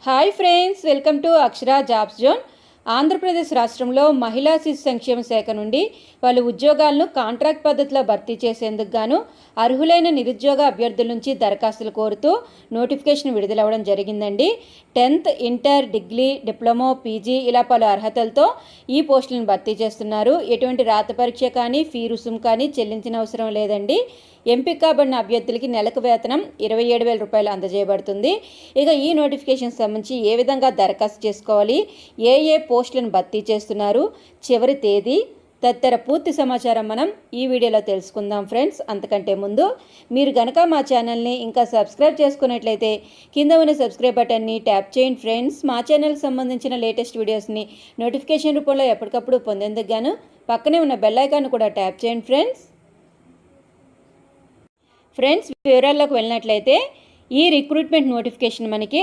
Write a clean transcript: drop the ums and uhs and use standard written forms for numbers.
Hi friends, welcome to Akshara jobs zone. Andhra Pradesh రాష్ట్రంలో మహిళా శిశు సంక్షేమ శాఖ నుండి పలు ఉద్యోగాలను కాంట్రాక్ట్ పద్ధతిలో భర్తీ చేసేందుకు గాను అర్హులైన నిరుద్యోగ అభ్యర్థుల నుంచి దరఖాస్తులు కోరుతూ నోటిఫికేషన్ విడుదలవ్వడం జరిగిందండి. 10th, inter, degree, diploma, PG ఇలా పలు అర్హతలతో ఈ పోస్టులను భర్తీ చేస్తున్నారు. ఎటువంటి రాత పరీక్ష కానీ ఫీ రుసుము కానీ చెల్లించిన అవసరం లేదండి. ఎంపిక కాబడిన అభ్యర్థులకి నెలకు వేతనం 27,000 రూపాయలు అందజేయబడుతుంది. ఇక ఈ నోటిఫికేషన్ సంబంధించి ఏ విధంగా దరఖాస్తు చేసుకోవాలి, ఏ పోస్టులను భర్తీ చేస్తున్నారు, చివరి తేదీ తదితర పూర్తి సమాచారం మనం ఈ వీడియోలో తెలుసుకుందాం ఫ్రెండ్స్. అంతకంటే ముందు మీరు గనక మా ఛానల్ని ఇంకా సబ్స్క్రైబ్ చేసుకున్నట్లయితే కింద ఉన్న సబ్స్క్రైబ్ బటన్ని ట్యాప్ చేయండి ఫ్రెండ్స్. మా ఛానల్కి సంబంధించిన లేటెస్ట్ వీడియోస్ని నోటిఫికేషన్ రూపంలో ఎప్పటికప్పుడు పొందేందుకు గాను పక్కనే ఉన్న బెల్ ఐకాన్ కూడా ట్యాప్ చేయండి ఫ్రెండ్స్. వివరాల్లోకి వెళ్ళినట్లయితే ఈ రిక్రూట్మెంట్ నోటిఫికేషన్ మనకి